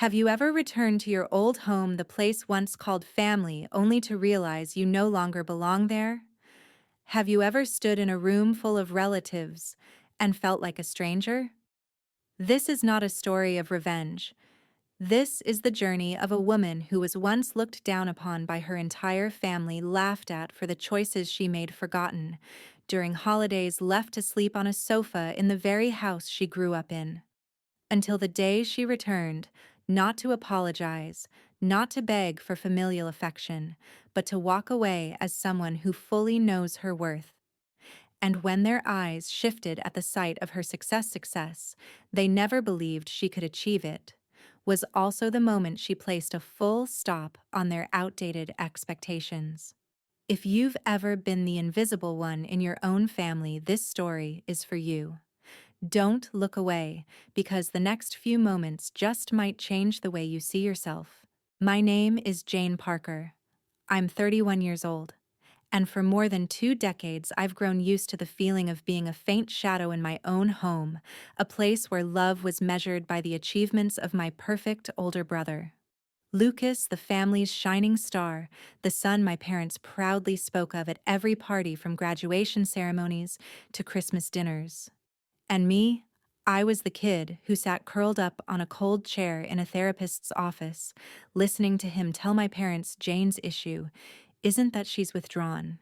Have you ever returned to your old home, the place once called family, only to realize you no longer belong there? Have you ever stood in a room full of relatives and felt like a stranger? This is not a story of revenge. This is the journey of a woman who was once looked down upon by her entire family, laughed at for the choices she made, forgotten during holidays, left to sleep on a sofa in the very house she grew up in. Until the day she returned, not to apologize, not to beg for familial affection, but to walk away as someone who fully knows her worth. And when their eyes shifted at the sight of her success they never believed she could achieve it, was also the moment she placed a full stop on their outdated expectations. If you've ever been the invisible one in your own family, this story is for you. Don't look away, because the next few moments just might change the way you see yourself. My name is Jane Parker. I'm 31 years old, and for more than 2 decades I've grown used to the feeling of being a faint shadow in my own home, a place where love was measured by the achievements of my perfect older brother. Lucas, the family's shining star, the son my parents proudly spoke of at every party, from graduation ceremonies to Christmas dinners. And me, I was the kid who sat curled up on a cold chair in a therapist's office, listening to him tell my parents Jane's issue isn't that she's withdrawn,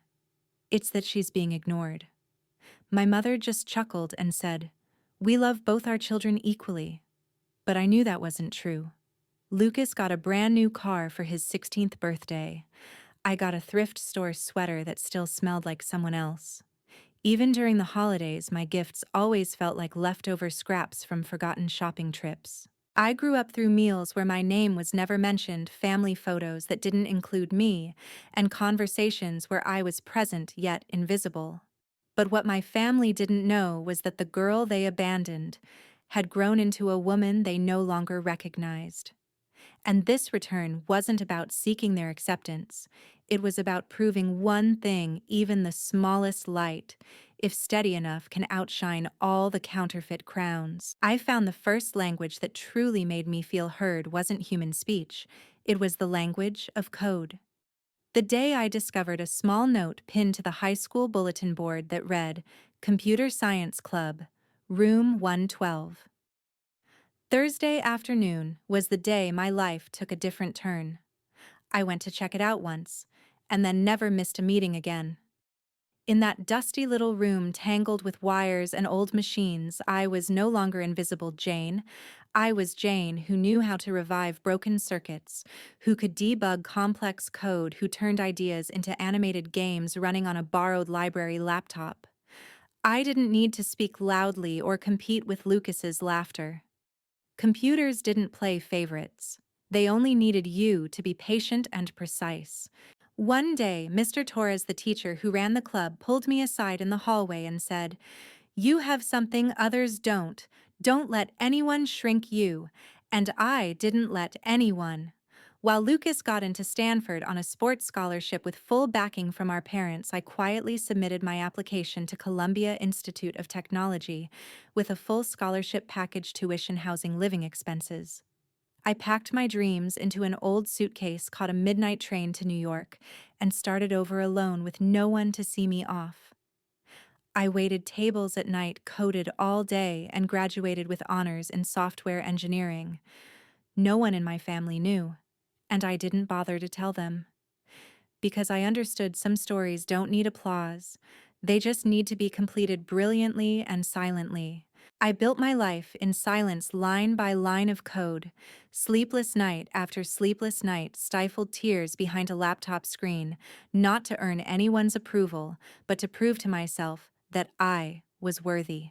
it's that she's being ignored. My mother just chuckled and said, "We love both our children equally." But I knew that wasn't true. Lucas got a brand new car for his 16th birthday. I got a thrift store sweater that still smelled like someone else. Even during the holidays, my gifts always felt like leftover scraps from forgotten shopping trips. I grew up through meals where my name was never mentioned, family photos that didn't include me, and conversations where I was present yet invisible. But what my family didn't know was that the girl they abandoned had grown into a woman they no longer recognized. And this return wasn't about seeking their acceptance. It was about proving one thing: even the smallest light, if steady enough, can outshine all the counterfeit crowns. I found the first language that truly made me feel heard wasn't human speech. It was the language of code. The day I discovered a small note pinned to the high school bulletin board that read, "Computer Science Club, Room 112. Thursday afternoon was the day my life took a different turn. I went to check it out once, and then never missed a meeting again. In that dusty little room tangled with wires and old machines, I was no longer invisible Jane. I was Jane, who knew how to revive broken circuits, who could debug complex code, who turned ideas into animated games running on a borrowed library laptop. I didn't need to speak loudly or compete with Lucas's laughter. Computers didn't play favorites. They only needed you to be patient and precise. One day, Mr. Torres, the teacher who ran the club, pulled me aside in the hallway and said, "You have something others don't. Don't let anyone shrink you." And I didn't let anyone. While Lucas got into Stanford on a sports scholarship with full backing from our parents, I quietly submitted my application to Columbia Institute of Technology with a full scholarship package, tuition, housing, living expenses. I packed my dreams into an old suitcase, caught a midnight train to New York, and started over alone with no one to see me off. I waited tables at night, coded all day, and graduated with honors in software engineering. No one in my family knew, and I didn't bother to tell them. Because I understood some stories don't need applause, they just need to be completed brilliantly and silently. I built my life in silence, line by line of code, sleepless night after sleepless night, stifled tears behind a laptop screen, not to earn anyone's approval, but to prove to myself that I was worthy.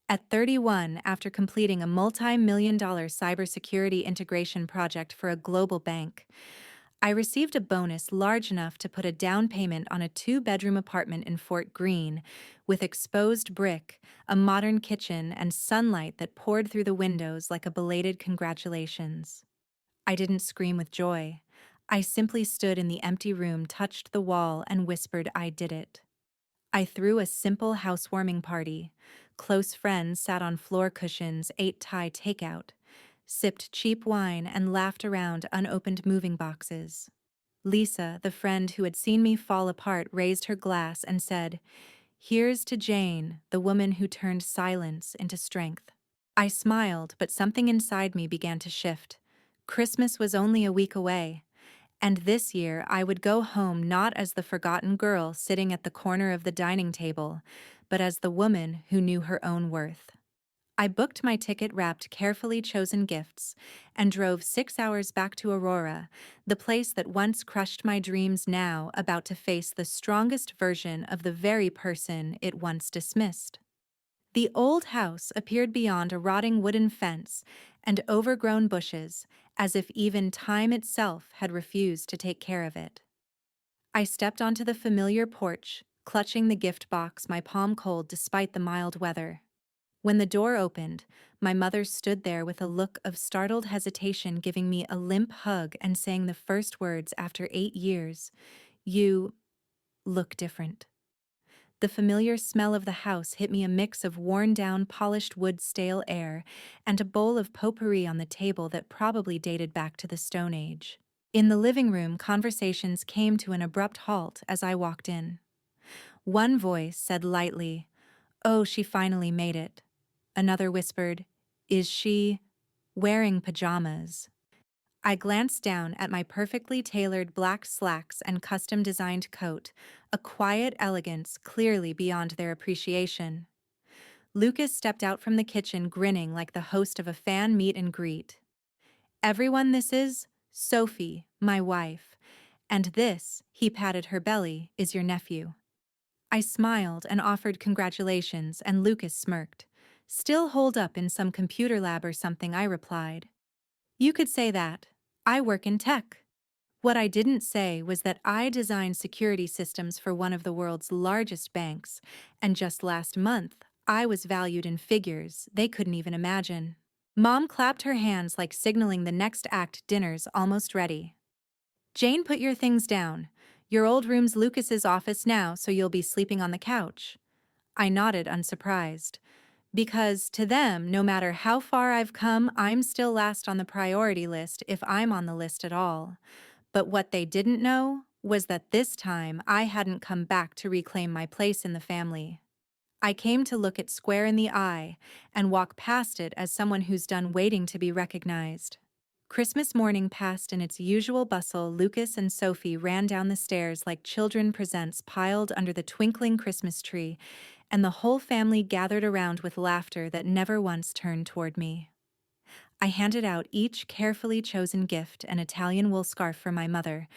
At 31, after completing a multi-million-dollar cybersecurity integration project for a global bank, I received a bonus large enough to put a down payment on a 2-bedroom apartment in Fort Greene, with exposed brick, a modern kitchen, and sunlight that poured through the windows like a belated congratulations. I didn't scream with joy. I simply stood in the empty room, touched the wall, and whispered, "I did it." I threw a simple housewarming party. Close friends sat on floor cushions, ate Thai takeout. sipped cheap wine, and laughed around unopened moving boxes. Lisa, the friend who had seen me fall apart, raised her glass and said, "Here's to Jane, the woman who turned silence into strength." I smiled, but something inside me began to shift. Christmas was only a week away, and this year I would go home not as the forgotten girl sitting at the corner of the dining table, but as the woman who knew her own worth. I booked my ticket, wrapped carefully chosen gifts, and drove 6 hours back to Aurora, the place that once crushed my dreams, now about to face the strongest version of the very person it once dismissed. The old house appeared beyond a rotting wooden fence and overgrown bushes, as if even time itself had refused to take care of it. I stepped onto the familiar porch, clutching the gift box, my palm cold despite the mild weather. When the door opened, my mother stood there with a look of startled hesitation, giving me a limp hug and saying the first words after 8 years, "You look different." The familiar smell of the house hit me, a mix of worn-down polished wood, stale air, and a bowl of potpourri on the table that probably dated back to the Stone Age. In the living room, conversations came to an abrupt halt as I walked in. One voice said lightly, "Oh, she finally made it." Another whispered, "Is she wearing pajamas?" I glanced down at my perfectly tailored black slacks and custom-designed coat, a quiet elegance clearly beyond their appreciation. Lucas stepped out from the kitchen, grinning like the host of a fan meet and greet. "Everyone, this is Sophie, my wife, and this," he patted her belly, "is your nephew." I smiled and offered congratulations, and Lucas smirked. "Still holed up in some computer lab or something," I replied. "You could say that. I work in tech." What I didn't say was that I designed security systems for one of the world's largest banks, and just last month, I was valued in figures they couldn't even imagine. Mom clapped her hands like signaling the next act. "Dinner's almost ready. Jane, put your things down. Your old room's Lucas's office now, so you'll be sleeping on the couch." I nodded, unsurprised. Because to them, no matter how far I've come, I'm still last on the priority list, if I'm on the list at all. But what they didn't know was that this time I hadn't come back to reclaim my place in the family. I came to look it square in the eye and walk past it as someone who's done waiting to be recognized. Christmas morning passed in its usual bustle. Lucas and Sophie ran down the stairs like children, presents piled under the twinkling Christmas tree, and the whole family gathered around with laughter that never once turned toward me. I handed out each carefully chosen gift: an Italian wool scarf for my mother,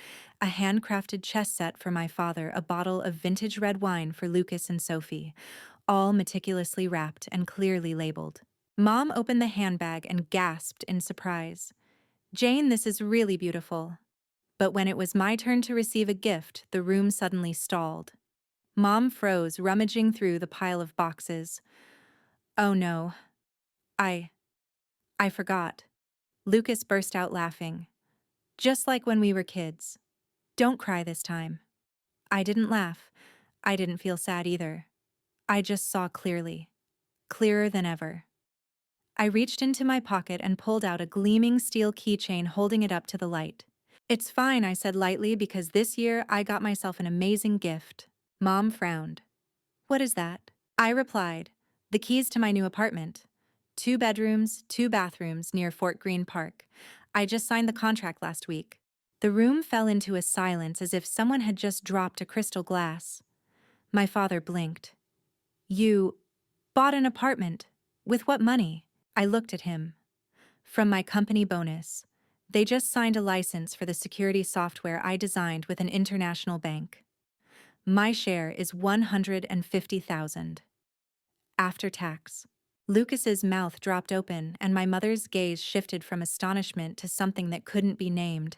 a handcrafted chess set for my father, a bottle of vintage red wine for Lucas and Sophie, all meticulously wrapped and clearly labeled. Mom opened the handbag and gasped in surprise. "Jane, this is really beautiful." But when it was my turn to receive a gift, the room suddenly stalled. Mom froze, rummaging through the pile of boxes. "Oh no. I I forgot." Lucas burst out laughing. "Just like when we were kids. Don't cry this time." I didn't laugh. I didn't feel sad either. I just saw clearly. Clearer than ever. I reached into my pocket and pulled out a gleaming steel keychain, holding it up to the light. "It's fine," I said lightly, "because this year I got myself an amazing gift." Mom frowned. "What is that?" I replied, "The keys to my new apartment. 2 bedrooms, 2 bathrooms near Fort Greene Park. I just signed the contract last week." The room fell into a silence, as if someone had just dropped a crystal glass. My father blinked. "You bought an apartment? With what money?" I looked at him. "From my company bonus. They just signed a license for the security software I designed with an international bank. My share is $150,000. After tax." Lucas's mouth dropped open, and my mother's gaze shifted from astonishment to something that couldn't be named.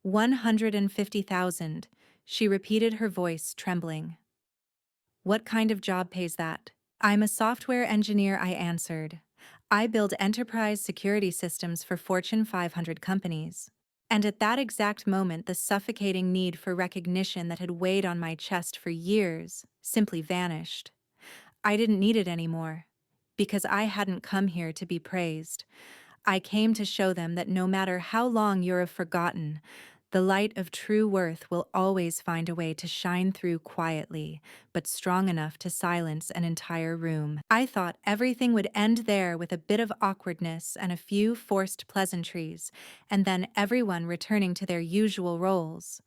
"150,000, she repeated, her voice trembling. "What kind of job pays that?" "I'm a software engineer," I answered. "I build enterprise security systems for Fortune 500 companies." And at that exact moment, the suffocating need for recognition that had weighed on my chest for years simply vanished. I didn't need it anymore, because I hadn't come here to be praised. I came to show them that no matter how long you're forgotten, the light of true worth will always find a way to shine through quietly, but strong enough to silence an entire room. I thought everything would end there with a bit of awkwardness and a few forced pleasantries, and then everyone returning to their usual roles.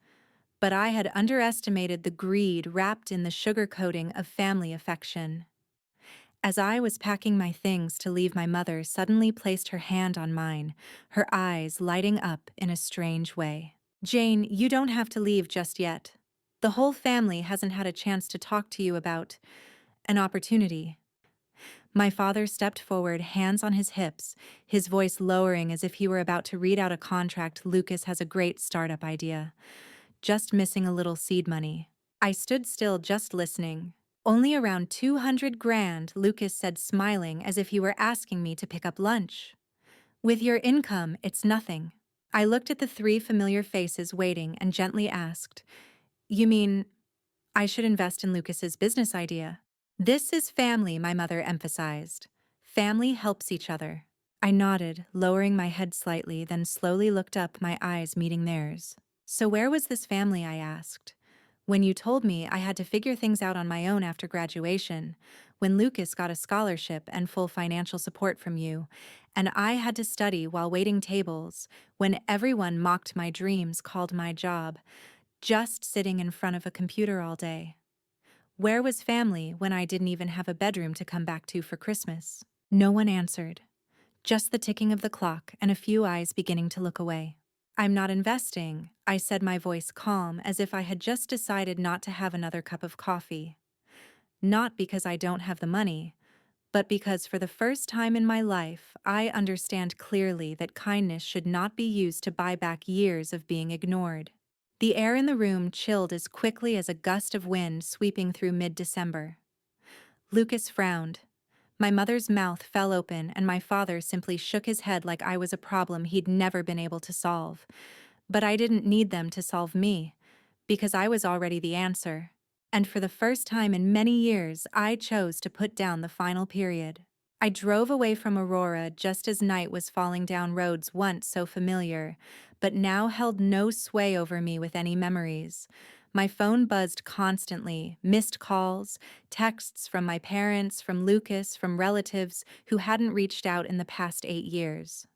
But I had underestimated the greed wrapped in the sugarcoating of family affection. As I was packing my things to leave, my mother suddenly placed her hand on mine, her eyes lighting up in a strange way. "Jane, you don't have to leave just yet. The whole family hasn't had a chance to talk to you about an opportunity." My father stepped forward, hands on his hips, his voice lowering as if he were about to read out a contract. "Lucas has a great startup idea, just missing a little seed money." I stood still, just listening. "Only around 200 grand, Lucas said, smiling as if he were asking me to pick up lunch. "With your income, it's nothing." I looked at the three familiar faces waiting and gently asked, "You mean I should invest in Lucas's business idea?" "This is family," my mother emphasized. "Family helps each other." I nodded, lowering my head slightly, then slowly looked up, my eyes meeting theirs. "So where was this family?" I asked. "When you told me I had to figure things out on my own after graduation, when Lucas got a scholarship and full financial support from you, and I had to study while waiting tables, when everyone mocked my dreams, called my job, just sitting in front of a computer all day. Where was family when I didn't even have a bedroom to come back to for Christmas?" No one answered, just the ticking of the clock and a few eyes beginning to look away. "I'm not investing," I said, my voice calm, as if I had just decided not to have another cup of coffee. "Not because I don't have the money, but because for the first time in my life, I understand clearly that kindness should not be used to buy back years of being ignored." The air in the room chilled as quickly as a gust of wind sweeping through mid-December. Lucas frowned. My mother's mouth fell open, and my father simply shook his head like I was a problem he'd never been able to solve. But I didn't need them to solve me, because I was already the answer. And for the first time in many years, I chose to put down the final period. I drove away from Aurora just as night was falling down roads once so familiar, but now held no sway over me with any memories. My phone buzzed constantly, missed calls, texts from my parents, from Lucas, from relatives who hadn't reached out in the past 8 years.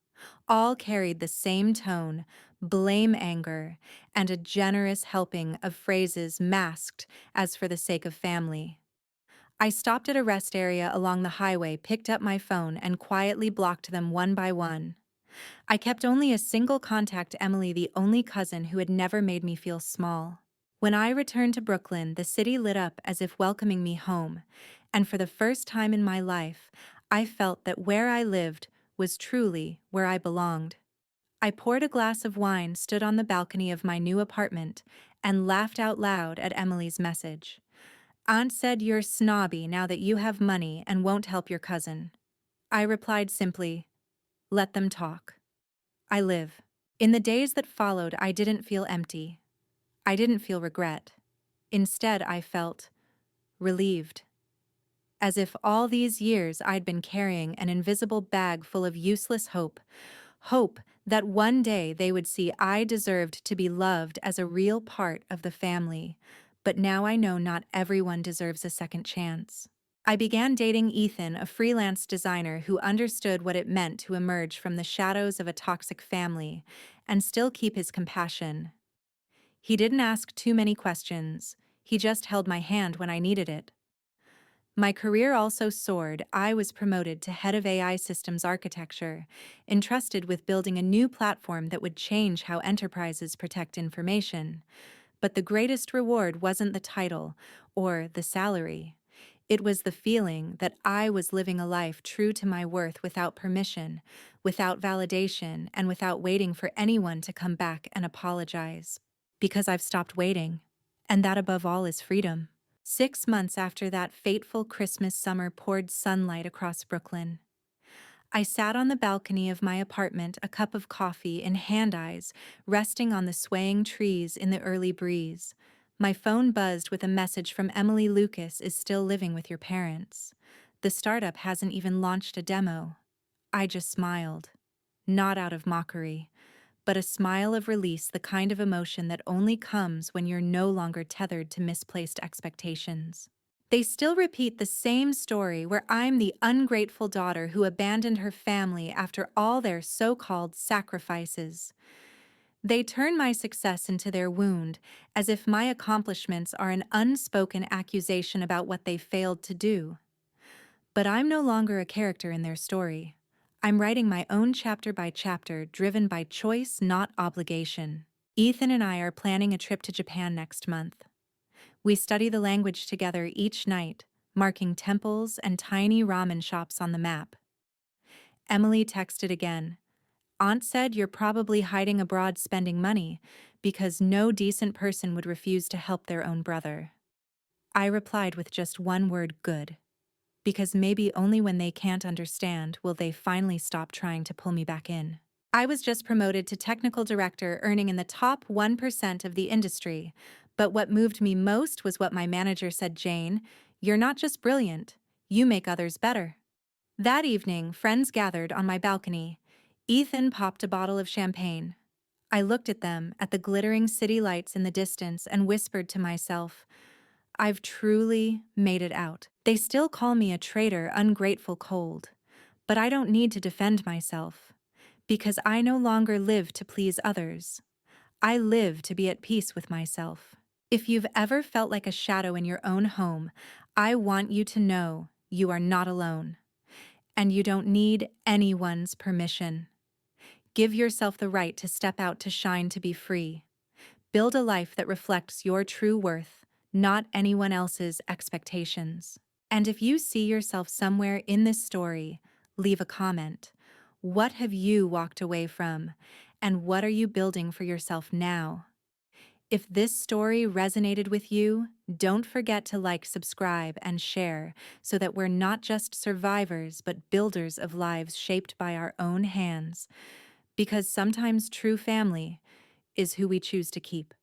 All carried the same tone, blame, anger, and a generous helping of phrases masked as for the sake of family. I stopped at a rest area along the highway, picked up my phone, and quietly blocked them one by one. I kept only a single contact, Emily, the only cousin who had never made me feel small. When I returned to Brooklyn, the city lit up as if welcoming me home, and for the first time in my life, I felt that where I lived was truly where I belonged. I poured a glass of wine, stood on the balcony of my new apartment, and laughed out loud at Emily's message. "Aunt said you're snobby now that you have money and won't help your cousin." I replied simply, "Let them talk. I live." In the days that followed, I didn't feel empty. I didn't feel regret. Instead, I felt relieved. As if all these years I'd been carrying an invisible bag full of useless hope. Hope that one day they would see I deserved to be loved as a real part of the family. But now I know not everyone deserves a second chance. I began dating Ethan, a freelance designer who understood what it meant to emerge from the shadows of a toxic family and still keep his compassion. He didn't ask too many questions. He just held my hand when I needed it. My career also soared. I was promoted to head of AI systems architecture, entrusted with building a new platform that would change how enterprises protect information. But the greatest reward wasn't the title or the salary. It was the feeling that I was living a life true to my worth, without permission, without validation, and without waiting for anyone to come back and apologize. Because I've stopped waiting. And that, above all, is freedom. 6 months after that fateful Christmas, summer poured sunlight across Brooklyn. I sat on the balcony of my apartment, a cup of coffee in hand, eyes resting on the swaying trees in the early breeze. My phone buzzed with a message from Emily. "Lucas is still living with your parents. The startup hasn't even launched a demo." I just smiled. not out of mockery, but a smile of release, the kind of emotion that only comes when you're no longer tethered to misplaced expectations. They still repeat the same story where I'm the ungrateful daughter who abandoned her family after all their so-called sacrifices. They turn my success into their wound, as if my accomplishments are an unspoken accusation about what they failed to do. But I'm no longer a character in their story. I'm writing my own chapter by chapter, driven by choice, not obligation. Ethan and I are planning a trip to Japan next month. We study the language together each night, marking temples and tiny ramen shops on the map. Emily texted again. Aunt said you're probably hiding abroad spending money because no decent person would refuse to help their own brother. I replied with just one word, good. Because maybe only when they can't understand will they finally stop trying to pull me back in. I was just promoted to technical director, earning in the top 1% of the industry. But what moved me most was what my manager said, Jane, you're not just brilliant, you make others better. That evening, friends gathered on my balcony. Ethan popped a bottle of champagne. I looked at them, at the glittering city lights in the distance, and whispered to myself, I've truly made it out. They still call me a traitor, ungrateful, cold. But I don't need to defend myself, because I no longer live to please others. I live to be at peace with myself. If you've ever felt like a shadow in your own home, I want you to know you are not alone. And you don't need anyone's permission. Give yourself the right to step out, to shine, to be free. Build a life that reflects your true worth, not anyone else's expectations. And if you see yourself somewhere in this story, leave a comment. What have you walked away from? And what are you building for yourself now? If this story resonated with you, don't forget to like, subscribe, and share so that we're not just survivors but builders of lives shaped by our own hands. Because sometimes true family is who we choose to keep.